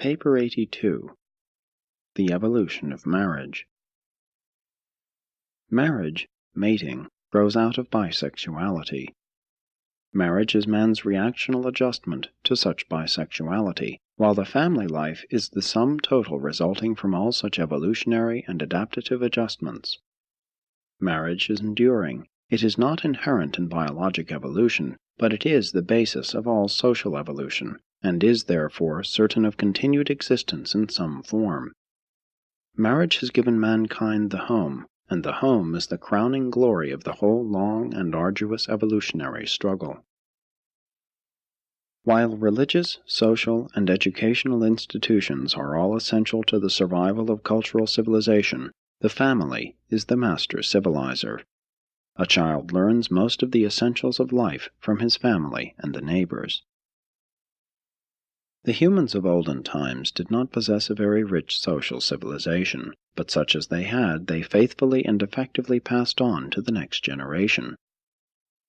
Paper 82. The Evolution of Marriage. Marriage, mating, grows out of bisexuality. Marriage is man's reactional adjustment to such bisexuality, while the family life is the sum total resulting from all such evolutionary and adaptative adjustments. Marriage is enduring. It is not inherent in biologic evolution, but it is the basis of all social evolution, and is therefore certain of continued existence in some form. Marriage has given mankind the home, and the home is the crowning glory of the whole long and arduous evolutionary struggle. While religious, social, and educational institutions are all essential to the survival of cultural civilization, the family is the master civilizer. A child learns most of the essentials of life from his family and the neighbors. The humans of olden times did not possess a very rich social civilization, but such as they had, they faithfully and effectively passed on to the next generation.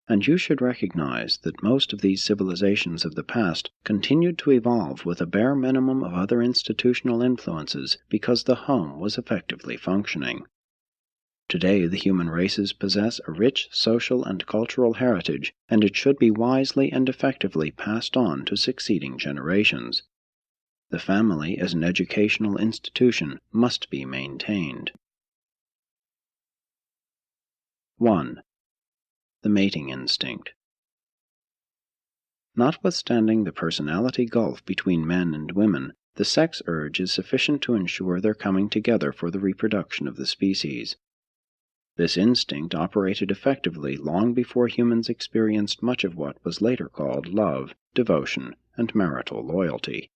And you should recognize that most of these civilizations of the past continued to evolve with a bare minimum of other institutional influences because the home was effectively functioning. Today the human races possess a rich social and cultural heritage, and it should be wisely and effectively passed on to succeeding generations. The family as an educational institution must be maintained. 1. The mating instinct. Notwithstanding the personality gulf between men and women, the sex urge is sufficient to ensure their coming together for the reproduction of the species. This instinct operated effectively long before humans experienced much of what was later called love, devotion, and marital loyalty.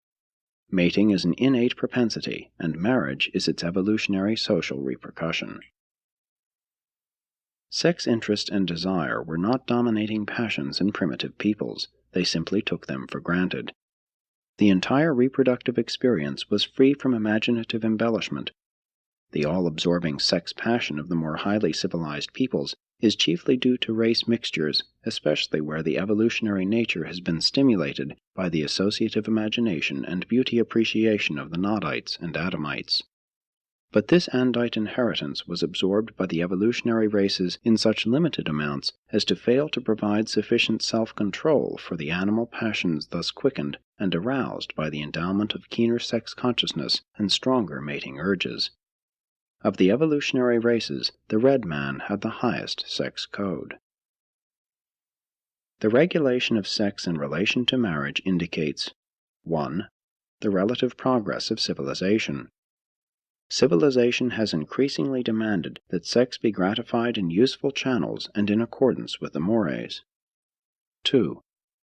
Mating is an innate propensity, and marriage is its evolutionary social repercussion. Sex interest and desire were not dominating passions in primitive peoples, they simply took them for granted. The entire reproductive experience was free from imaginative embellishment. The all-absorbing sex passion of the more highly civilized peoples is chiefly due to race mixtures, especially where the evolutionary nature has been stimulated by the associative imagination and beauty appreciation of the Nodites and Adamites. But this Andite inheritance was absorbed by the evolutionary races in such limited amounts as to fail to provide sufficient self-control for the animal passions thus quickened and aroused by the endowment of keener sex consciousness and stronger mating urges. Of the evolutionary races, the red man had the highest sex code. The regulation of sex in relation to marriage indicates 1. The relative progress of civilization. Civilization has increasingly demanded that sex be gratified in useful channels and in accordance with the mores. 2.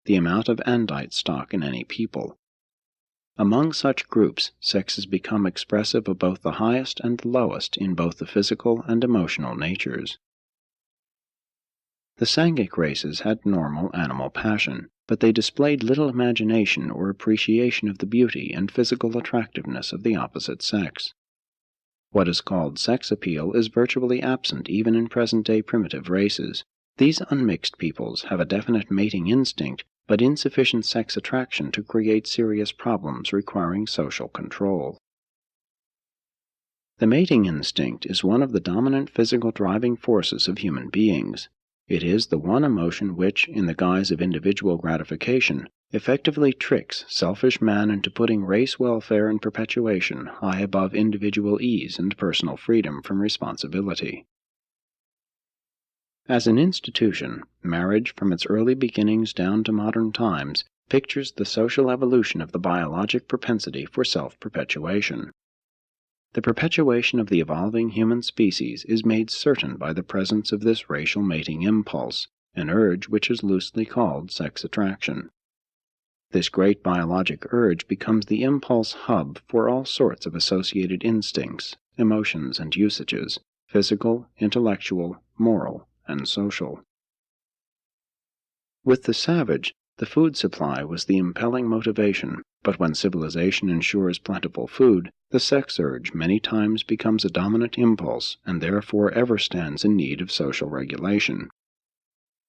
The amount of Andite stock in any people. Among such groups, sex has become expressive of both the highest and the lowest in both the physical and emotional natures. The Sangic races had normal animal passion, but they displayed little imagination or appreciation of the beauty and physical attractiveness of the opposite sex. What is called sex appeal is virtually absent even in present-day primitive races. These unmixed peoples have a definite mating instinct, but insufficient sex attraction to create serious problems requiring social control. The mating instinct is one of the dominant physical driving forces of human beings. It is the one emotion which, in the guise of individual gratification, effectively tricks selfish man into putting race welfare and perpetuation high above individual ease and personal freedom from responsibility. As an institution, marriage, from its early beginnings down to modern times, pictures the social evolution of the biologic propensity for self-perpetuation. The perpetuation of the evolving human species is made certain by the presence of this racial mating impulse, an urge which is loosely called sex attraction. This great biologic urge becomes the impulse hub for all sorts of associated instincts, emotions, and usages, physical, intellectual, moral, and social. With the savage, the food supply was the impelling motivation, but when civilization ensures plentiful food, the sex urge many times becomes a dominant impulse and therefore ever stands in need of social regulation.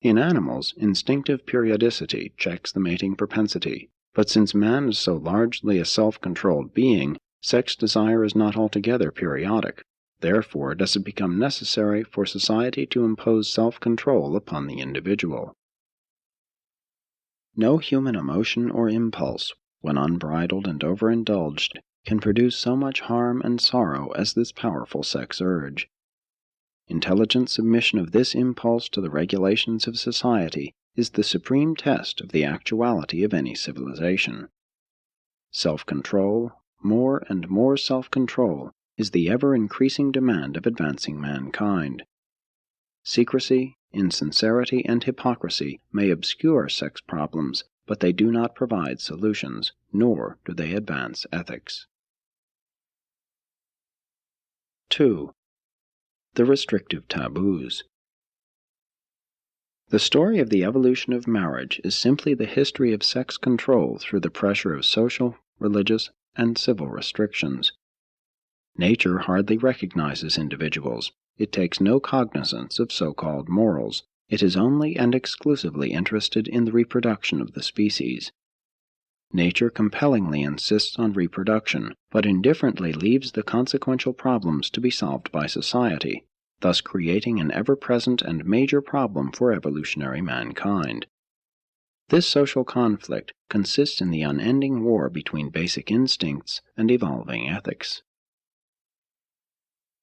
In animals, instinctive periodicity checks the mating propensity, But since man is so largely a self-controlled being, sex desire is not altogether periodic. Therefore does it become necessary for society to impose self-control upon the individual. No human emotion or impulse, when unbridled and overindulged, can produce so much harm and sorrow as this powerful sex urge. Intelligent submission of this impulse to the regulations of society is the supreme test of the actuality of any civilization. Self-control, more and more self-control, is the ever-increasing demand of advancing mankind. Secrecy, insincerity, and hypocrisy may obscure sex problems, but they do not provide solutions, nor do they advance ethics. 2. The restrictive taboos. The story of the evolution of marriage is simply the history of sex control through the pressure of social, religious, and civil restrictions. Nature hardly recognizes individuals. It takes no cognizance of so-called morals. It is only and exclusively interested in the reproduction of the species. Nature compellingly insists on reproduction, but indifferently leaves the consequential problems to be solved by society, thus creating an ever-present and major problem for evolutionary mankind. This social conflict consists in the unending war between basic instincts and evolving ethics.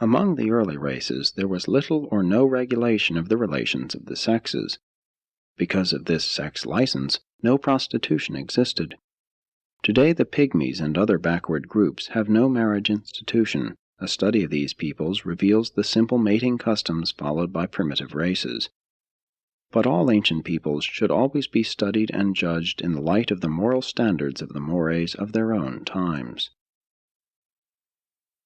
Among the early races, there was little or no regulation of the relations of the sexes. Because of this sex license, no prostitution existed. Today, the Pygmies and other backward groups have no marriage institution. A study of these peoples reveals the simple mating customs followed by primitive races. But all ancient peoples should always be studied and judged in the light of the moral standards of the mores of their own times.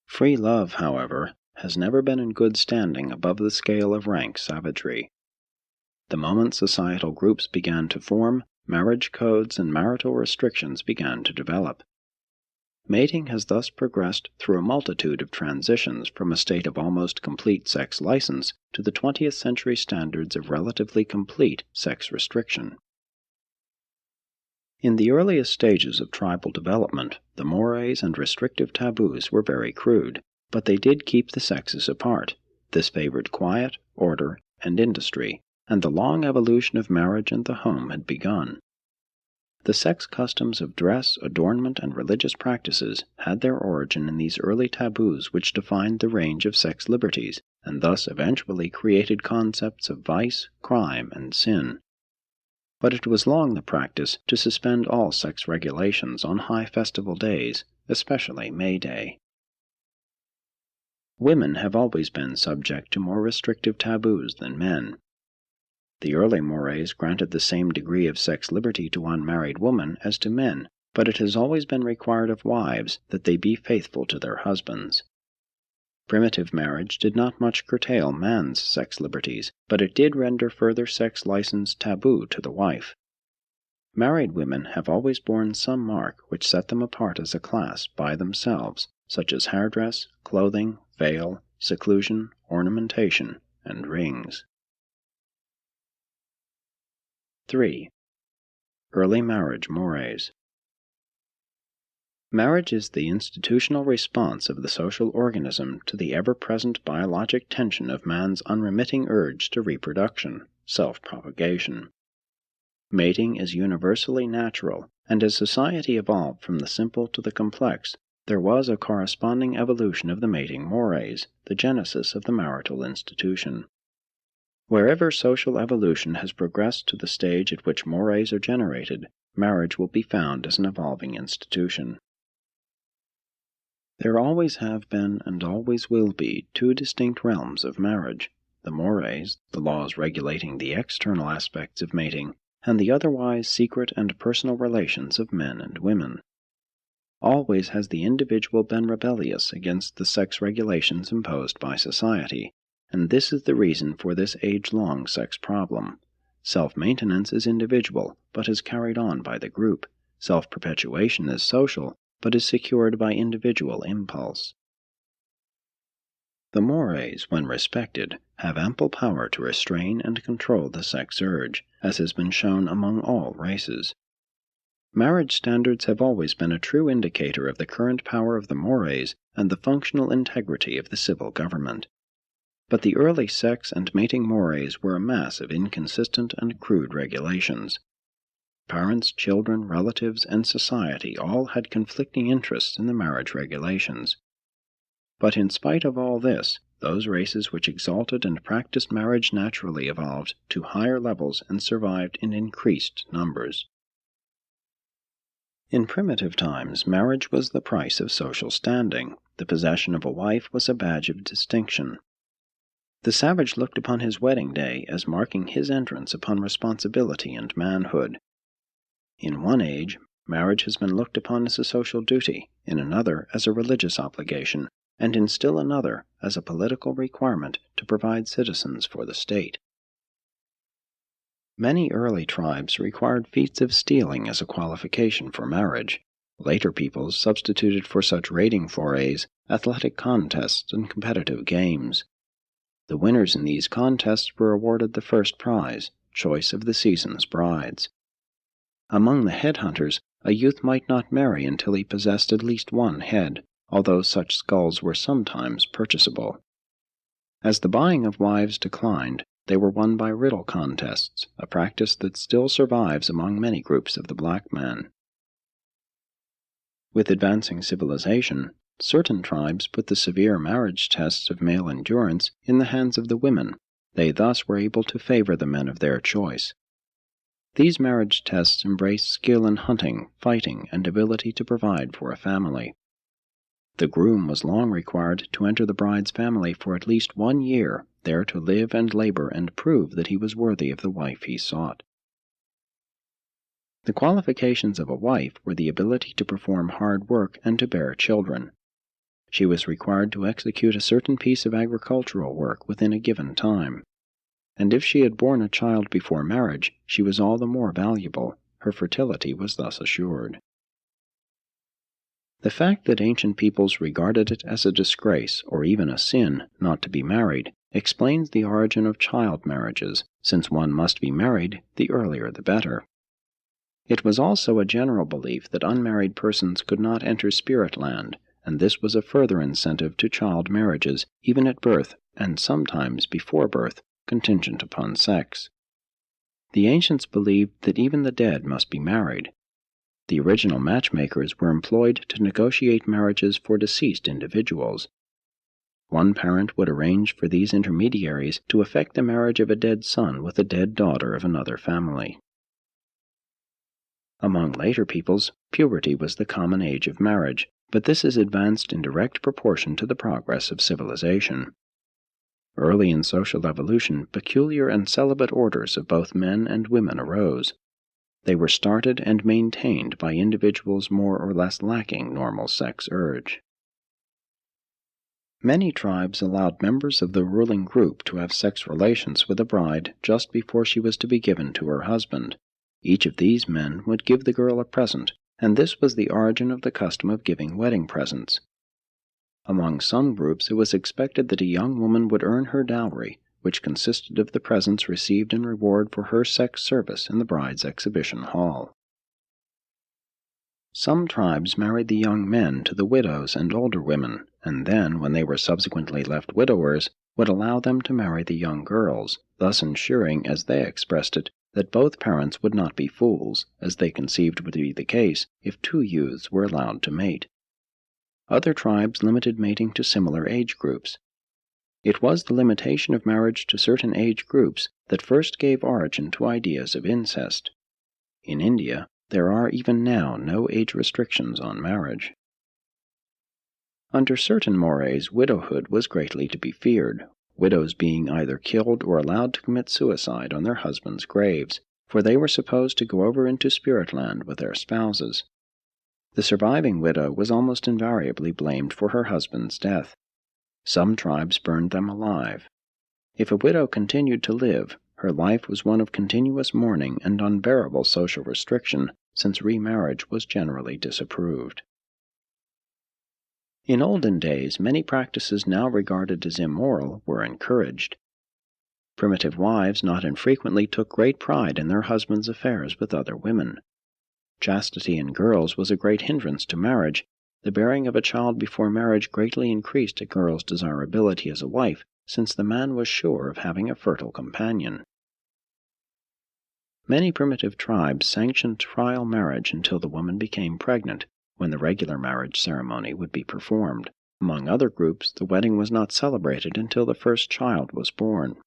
Free love, however, has never been in good standing above the scale of rank savagery. The moment societal groups began to form, marriage codes and marital restrictions began to develop. Mating has thus progressed through a multitude of transitions from a state of almost complete sex license to the 20th century standards of relatively complete sex restriction. In the earliest stages of tribal development, the mores and restrictive taboos were very crude, but they did keep the sexes apart. This favored quiet, order, and industry, and the long evolution of marriage and the home had begun. The sex customs of dress, adornment, and religious practices had their origin in these early taboos which defined the range of sex liberties, and thus eventually created concepts of vice, crime, and sin. But it was long the practice to suspend all sex regulations on high festival days, especially May Day. Women have always been subject to more restrictive taboos than men. The early mores granted the same degree of sex liberty to unmarried women as to men, but it has always been required of wives that they be faithful to their husbands. Primitive marriage did not much curtail man's sex liberties, but it did render further sex license taboo to the wife. Married women have always borne some mark which set them apart as a class by themselves, such as hairdress, clothing, veil, seclusion, ornamentation, and rings. 3. Early marriage mores. Marriage is the institutional response of the social organism to the ever-present biologic tension of man's unremitting urge to reproduction, self-propagation. Mating is universally natural, and as society evolved from the simple to the complex, there was a corresponding evolution of the mating mores, the genesis of the marital institution. Wherever social evolution has progressed to the stage at which mores are generated, marriage will be found as an evolving institution. There always have been and always will be two distinct realms of marriage: the mores, the laws regulating the external aspects of mating, and the otherwise secret and personal relations of men and women. Always has the individual been rebellious against the sex regulations imposed by society, and this is the reason for this age-long sex problem. Self-maintenance is individual, but is carried on by the group. Self-perpetuation is social, but is secured by individual impulse. The mores, when respected, have ample power to restrain and control the sex urge, as has been shown among all races. Marriage standards have always been a true indicator of the current power of the mores and the functional integrity of the civil government. But the early sex and mating mores were a mass of inconsistent and crude regulations. Parents, children, relatives, and society all had conflicting interests in the marriage regulations. But in spite of all this, those races which exalted and practiced marriage naturally evolved to higher levels and survived in increased numbers. In primitive times, marriage was the price of social standing. The possession of a wife was a badge of distinction. The savage looked upon his wedding day as marking his entrance upon responsibility and manhood. In one age, marriage has been looked upon as a social duty, in another as a religious obligation, and in still another as a political requirement to provide citizens for the state. Many early tribes required feats of stealing as a qualification for marriage. Later peoples substituted for such raiding forays athletic contests and competitive games. The winners in these contests were awarded the first prize, choice of the season's brides. Among the headhunters, a youth might not marry until he possessed at least one head, although such skulls were sometimes purchasable. As the buying of wives declined, they were won by riddle contests, a practice that still survives among many groups of the black man. With advancing civilization, certain tribes put the severe marriage tests of male endurance in the hands of the women. They thus were able to favor the men of their choice. These marriage tests embrace skill in hunting, fighting, and ability to provide for a family. The groom was long required to enter the bride's family for at least 1 year, there to live and labor and prove that he was worthy of the wife he sought. The qualifications of a wife were the ability to perform hard work and to bear children. She was required to execute a certain piece of agricultural work within a given time. And if she had borne a child before marriage, she was all the more valuable. Her fertility was thus assured. The fact that ancient peoples regarded it as a disgrace, or even a sin, not to be married, explains the origin of child marriages, since one must be married, the earlier the better. It was also a general belief that unmarried persons could not enter spirit land, and this was a further incentive to child marriages, even at birth, and sometimes before birth, contingent upon sex. The ancients believed that even the dead must be married. The original matchmakers were employed to negotiate marriages for deceased individuals. One parent would arrange for these intermediaries to effect the marriage of a dead son with a dead daughter of another family. Among later peoples, puberty was the common age of marriage, but this is advanced in direct proportion to the progress of civilization. Early in social evolution, peculiar and celibate orders of both men and women arose. They were started and maintained by individuals more or less lacking normal sex urge. Many tribes allowed members of the ruling group to have sex relations with a bride just before she was to be given to her husband. Each of these men would give the girl a present, and this was the origin of the custom of giving wedding presents. Among some groups it was expected that a young woman would earn her dowry, which consisted of the presents received in reward for her sex service in the bride's exhibition hall. Some tribes married the young men to the widows and older women, and then, when they were subsequently left widowers, would allow them to marry the young girls, thus ensuring, as they expressed it, that both parents would not be fools, as they conceived would be the case if 2 youths were allowed to mate. Other tribes limited mating to similar age groups. It was the limitation of marriage to certain age groups that first gave origin to ideas of incest. In India, there are even now no age restrictions on marriage. Under certain mores, widowhood was greatly to be feared, widows being either killed or allowed to commit suicide on their husbands' graves, for they were supposed to go over into spirit land with their spouses. The surviving widow was almost invariably blamed for her husband's death. Some tribes burned them alive. If a widow continued to live, her life was one of continuous mourning and unbearable social restriction, since remarriage was generally disapproved. In olden days, many practices now regarded as immoral were encouraged. Primitive wives not infrequently took great pride in their husbands' affairs with other women. Chastity in girls was a great hindrance to marriage. The bearing of a child before marriage greatly increased a girl's desirability as a wife, since the man was sure of having a fertile companion. Many primitive tribes sanctioned trial marriage until the woman became pregnant, when the regular marriage ceremony would be performed. Among other groups, the wedding was not celebrated until the first child was born.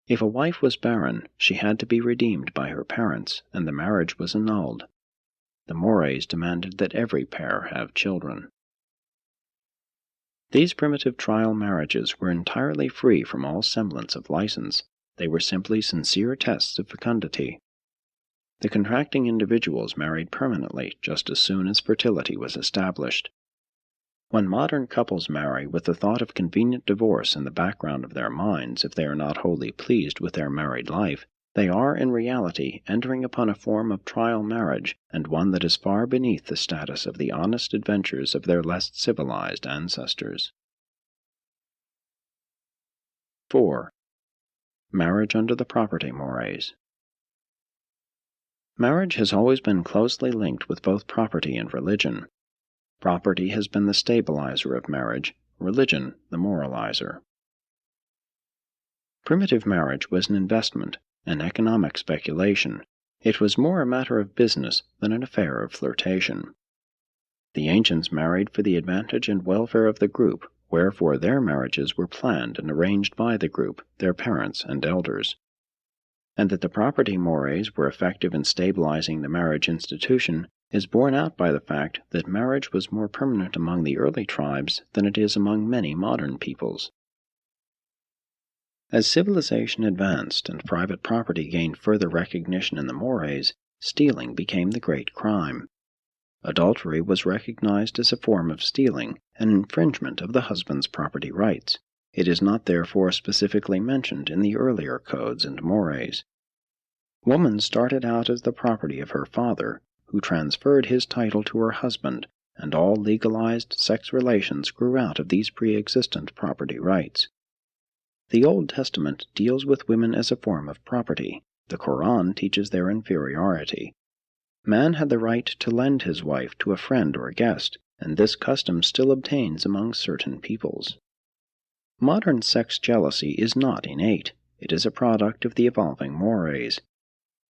If a wife was barren, she had to be redeemed by her parents, and the marriage was annulled. The Morais demanded that every pair have children. These primitive trial marriages were entirely free from all semblance of license. They were simply sincere tests of fecundity. The contracting individuals married permanently just as soon as fertility was established. When modern couples marry with the thought of convenient divorce in the background of their minds if they are not wholly pleased with their married life, they are in reality entering upon a form of trial marriage, and one that is far beneath the status of the honest adventures of their less civilized ancestors. 4. Marriage under the property mores. Marriage has always been closely linked with both property and religion. Property has been the stabilizer of marriage, religion the moralizer. Primitive marriage was an investment, an economic speculation. It was more a matter of business than an affair of flirtation. The ancients married for the advantage and welfare of the group, wherefore their marriages were planned and arranged by the group, their parents and elders. And that the property mores were effective in stabilizing the marriage institution is borne out by the fact that marriage was more permanent among the early tribes than it is among many modern peoples. As civilization advanced and private property gained further recognition in the mores, stealing became the great crime. Adultery was recognized as a form of stealing, an infringement of the husband's property rights. It is not therefore specifically mentioned in the earlier codes and mores. Woman started out as the property of her father, who transferred his title to her husband, and all legalized sex relations grew out of these pre-existent property rights. The Old Testament deals with women as a form of property. The Quran teaches their inferiority. Man had the right to lend his wife to a friend or a guest, and this custom still obtains among certain peoples. Modern sex jealousy is not innate. It is a product of the evolving mores.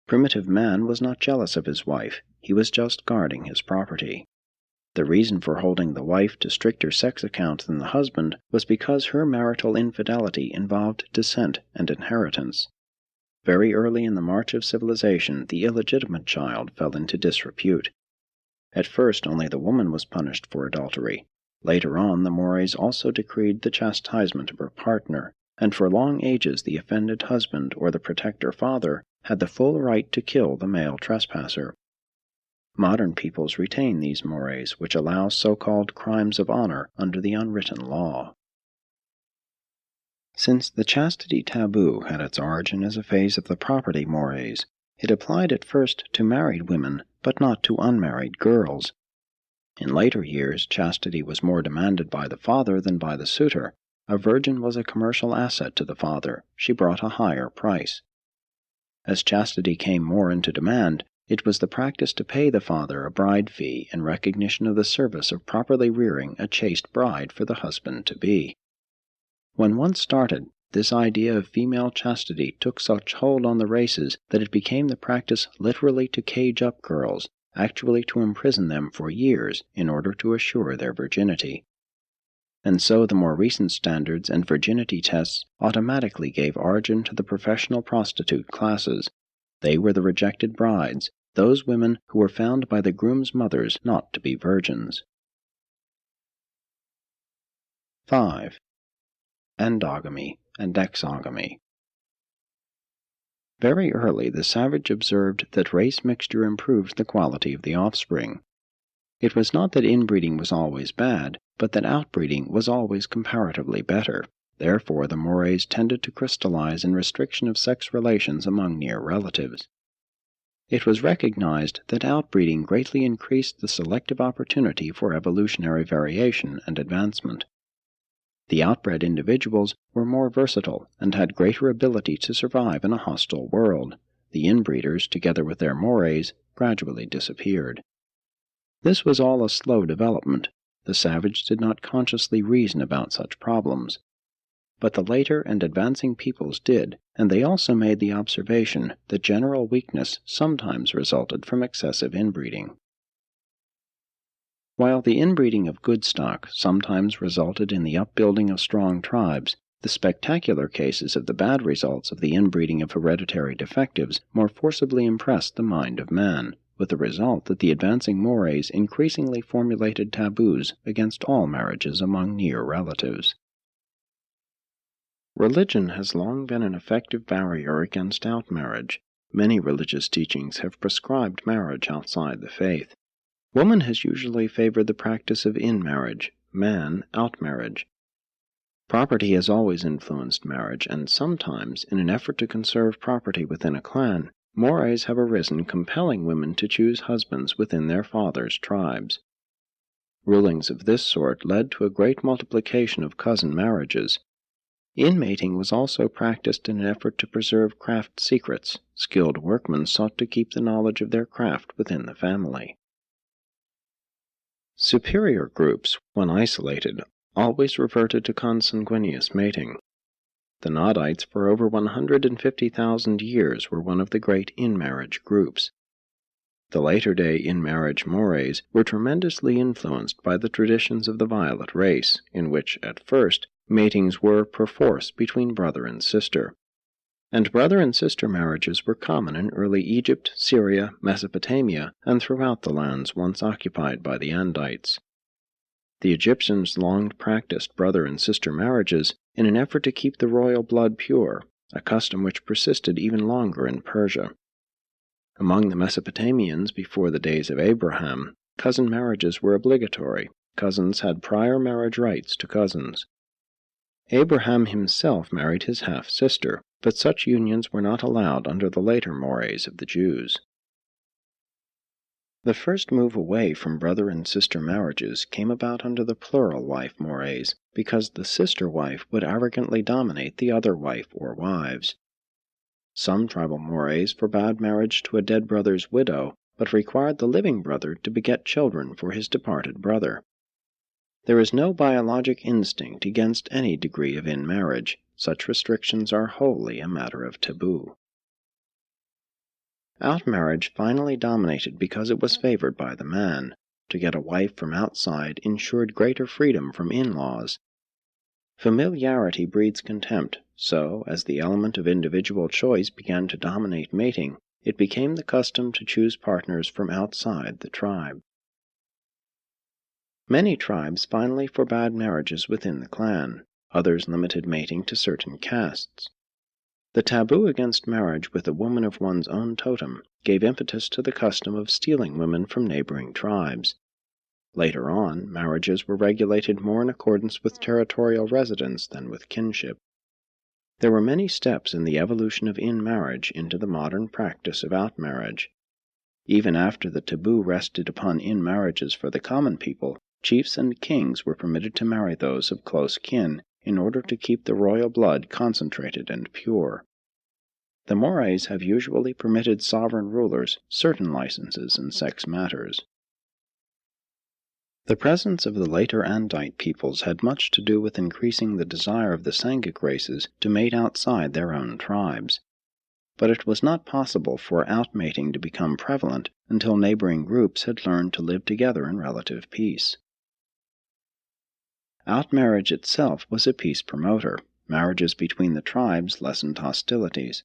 Primitive man was not jealous of his wife, he was just guarding his property. The reason for holding the wife to stricter sex account than the husband was because her marital infidelity involved descent and inheritance. Very early in the march of civilization, the illegitimate child fell into disrepute. At first only the woman was punished for adultery. Later on, the mores also decreed the chastisement of her partner, and for long ages the offended husband or the protector father had the full right to kill the male trespasser. Modern peoples retain these mores, which allow so-called crimes of honor under the unwritten law. Since the chastity taboo had its origin as a phase of the property mores, it applied at first to married women, but not to unmarried girls. In later years, chastity was more demanded by the father than by the suitor. A virgin was a commercial asset to the father. She brought a higher price. As chastity came more into demand, it was the practice to pay the father a bride fee in recognition of the service of properly rearing a chaste bride for the husband-to-be. When once started, this idea of female chastity took such hold on the races that it became the practice literally to cage up girls, actually to imprison them for years in order to assure their virginity. And so the more recent standards and virginity tests automatically gave origin to the professional prostitute classes. They were the rejected brides, those women who were found by the groom's mothers not to be virgins. 5. Endogamy and exogamy. Very early the savage observed that race mixture improved the quality of the offspring. It was not that inbreeding was always bad, but that outbreeding was always comparatively better. Therefore the mores tended to crystallize in restriction of sex relations among near relatives. It was recognized that outbreeding greatly increased the selective opportunity for evolutionary variation and advancement. The outbred individuals were more versatile and had greater ability to survive in a hostile world. The inbreeders, together with their mores, gradually disappeared. This was all a slow development. The savage did not consciously reason about such problems. But the later and advancing peoples did, and they also made the observation that general weakness sometimes resulted from excessive inbreeding. While the inbreeding of good stock sometimes resulted in the upbuilding of strong tribes, the spectacular cases of the bad results of the inbreeding of hereditary defectives more forcibly impressed the mind of man, with the result that the advancing mores increasingly formulated taboos against all marriages among near relatives. Religion has long been an effective barrier against outmarriage. Many religious teachings have prescribed marriage outside the faith. Woman has usually favored the practice of in-marriage, man outmarriage. Property has always influenced marriage, and sometimes, in an effort to conserve property within a clan, mores have arisen compelling women to choose husbands within their fathers' tribes. Rulings of this sort led to a great multiplication of cousin marriages. Inmating was also practiced in an effort to preserve craft secrets. Skilled workmen sought to keep the knowledge of their craft within the family. Superior groups, when isolated, always reverted to consanguineous mating. The Nodites for over 150,000 years were one of the great in-marriage groups. The later-day in-marriage mores were tremendously influenced by the traditions of the violet race, in which, at first, matings were perforce between brother and sister. And brother and sister marriages were common in early Egypt, Syria, Mesopotamia, and throughout the lands once occupied by the Andites. The Egyptians long practiced brother and sister marriages in an effort to keep the royal blood pure, a custom which persisted even longer in Persia. Among the Mesopotamians before the days of Abraham, cousin marriages were obligatory. Cousins had prior marriage rights to cousins. Abraham himself married his half-sister, but such unions were not allowed under the later mores of the Jews. The first move away from brother and sister marriages came about under the plural wife mores, because the sister wife would arrogantly dominate the other wife or wives. Some tribal mores forbade marriage to a dead brother's widow, but required the living brother to beget children for his departed brother. There is no biologic instinct against any degree of in-marriage. Such restrictions are wholly a matter of taboo. Outmarriage finally dominated because it was favored by the man. To get a wife from outside ensured greater freedom from in-laws. Familiarity breeds contempt, so, as the element of individual choice began to dominate mating, it became the custom to choose partners from outside the tribe. Many tribes finally forbade marriages within the clan. Others limited mating to certain castes. The taboo against marriage with a woman of one's own totem gave impetus to the custom of stealing women from neighboring tribes. Later on, marriages were regulated more in accordance with territorial residence than with kinship. There were many steps in the evolution of in-marriage into the modern practice of outmarriage. Even after the taboo rested upon in-marriages for the common people, chiefs and kings were permitted to marry those of close kin in order to keep the royal blood concentrated and pure. The mores have usually permitted sovereign rulers certain licenses in sex matters. The presence of the later Andite peoples had much to do with increasing the desire of the Sangic races to mate outside their own tribes. But it was not possible for outmating to become prevalent until neighboring groups had learned to live together in relative peace. Outmarriage itself was a peace promoter. Marriages between the tribes lessened hostilities.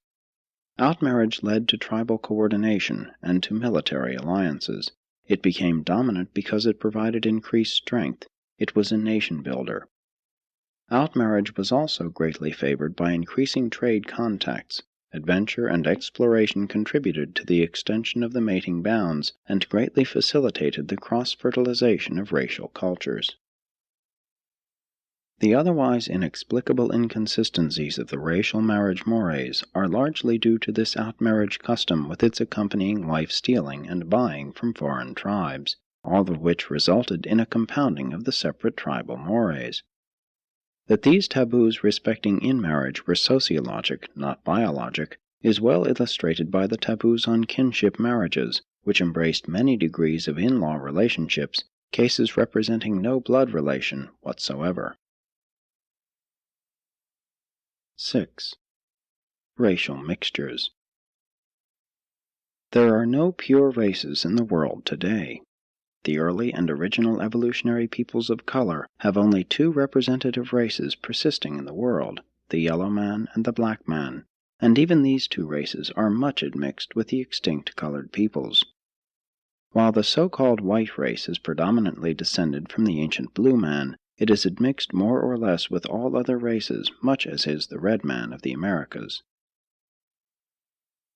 Outmarriage led to tribal coordination and to military alliances. It became dominant because it provided increased strength. It was a nation builder. Outmarriage was also greatly favored by increasing trade contacts. Adventure and exploration contributed to the extension of the mating bounds and greatly facilitated the cross-fertilization of racial cultures. The otherwise inexplicable inconsistencies of the racial marriage mores are largely due to this outmarriage custom with its accompanying wife-stealing and buying from foreign tribes, all of which resulted in a compounding of the separate tribal mores. That these taboos respecting in-marriage were sociologic, not biologic, is well illustrated by the taboos on kinship marriages, which embraced many degrees of in-law relationships, cases representing no blood relation whatsoever. 6. Racial mixtures. There are no pure races in the world today. The early and original evolutionary peoples of color have only two representative races persisting in the world, the yellow man and the black man, and even these two races are much admixed with the extinct colored peoples. While the so-called white race is predominantly descended from the ancient blue man, it is admixed more or less with all other races, much as is the red man of the Americas.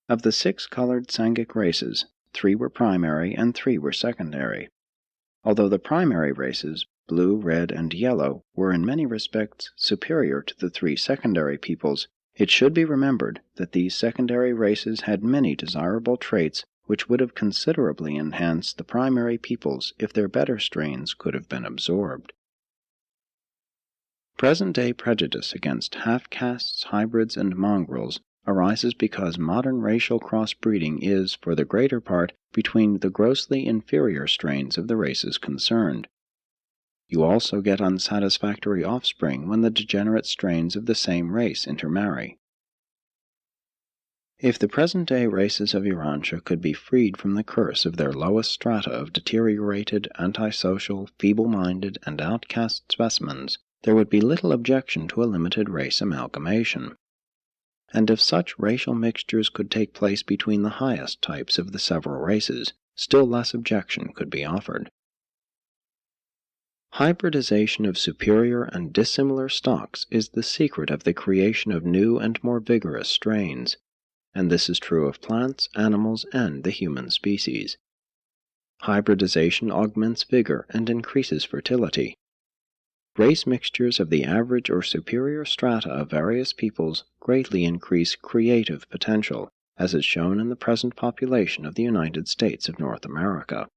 Of the 6 colored Sangic races, 3 were primary and 3 were secondary. Although the primary races, blue, red, and yellow, were in many respects superior to the 3 secondary peoples, it should be remembered that these secondary races had many desirable traits which would have considerably enhanced the primary peoples if their better strains could have been absorbed. Present-day prejudice against half-castes, hybrids, and mongrels arises because modern racial crossbreeding is, for the greater part, between the grossly inferior strains of the races concerned. You also get unsatisfactory offspring when the degenerate strains of the same race intermarry. If the present-day races of Urantia could be freed from the curse of their lowest strata of deteriorated, antisocial, feeble-minded, and outcast specimens, there would be little objection to a limited race amalgamation. And if such racial mixtures could take place between the highest types of the several races, still less objection could be offered. Hybridization of superior and dissimilar stocks is the secret of the creation of new and more vigorous strains, and this is true of plants, animals, and the human species. Hybridization augments vigor and increases fertility. Race mixtures of the average or superior strata of various peoples greatly increase creative potential, as is shown in the present population of the United States of North America.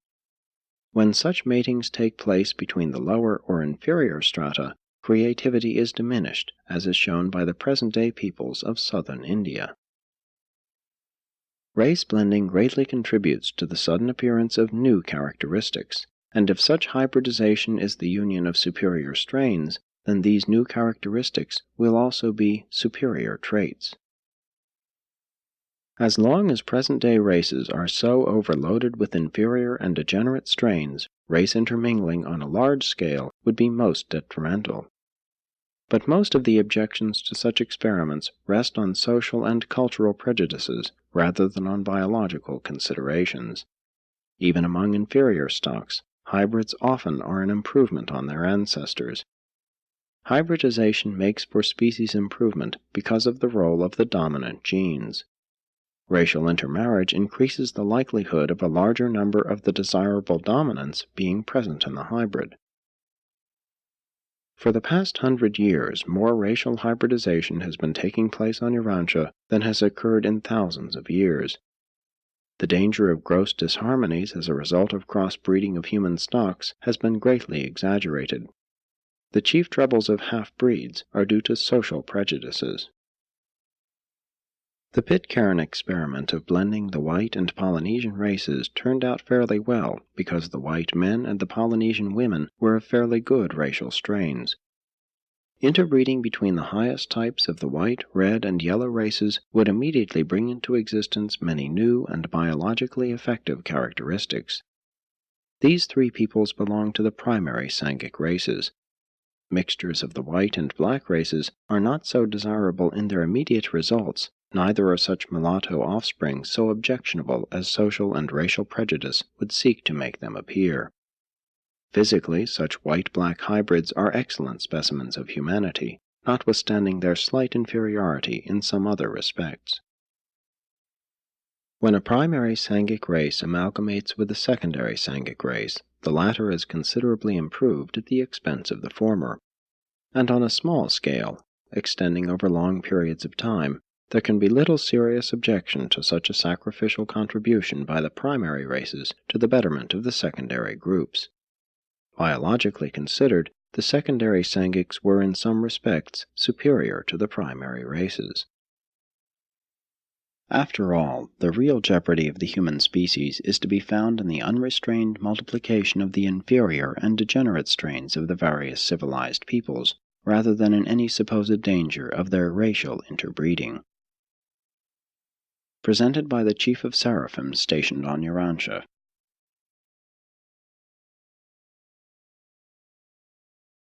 When such matings take place between the lower or inferior strata, creativity is diminished, as is shown by the present-day peoples of southern India. Race blending greatly contributes to the sudden appearance of new characteristics, and if such hybridization is the union of superior strains, then these new characteristics will also be superior traits. As long as present-day races are so overloaded with inferior and degenerate strains, race intermingling on a large scale would be most detrimental. But most of the objections to such experiments rest on social and cultural prejudices rather than on biological considerations. Even among inferior stocks, hybrids often are an improvement on their ancestors. Hybridization makes for species improvement because of the role of the dominant genes. Racial intermarriage increases the likelihood of a larger number of the desirable dominants being present in the hybrid. For the past 100 years, more racial hybridization has been taking place on Urantia than has occurred in thousands of years. The danger of gross disharmonies as a result of crossbreeding of human stocks has been greatly exaggerated. The chief troubles of half-breeds are due to social prejudices. The Pitcairn experiment of blending the white and Polynesian races turned out fairly well because the white men and the Polynesian women were of fairly good racial strains. Interbreeding between the highest types of the white, red, and yellow races would immediately bring into existence many new and biologically effective characteristics. These 3 peoples belong to the primary Sangic races. Mixtures of the white and black races are not so desirable in their immediate results, neither are such mulatto offspring so objectionable as social and racial prejudice would seek to make them appear. Physically, such white-black hybrids are excellent specimens of humanity, notwithstanding their slight inferiority in some other respects. When a primary Sangic race amalgamates with a secondary Sangic race, the latter is considerably improved at the expense of the former. And on a small scale, extending over long periods of time, there can be little serious objection to such a sacrificial contribution by the primary races to the betterment of the secondary groups. Biologically considered, the secondary Sangics were in some respects superior to the primary races. After all, the real jeopardy of the human species is to be found in the unrestrained multiplication of the inferior and degenerate strains of the various civilized peoples, rather than in any supposed danger of their racial interbreeding. Presented by the Chief of Seraphims stationed on Urantia.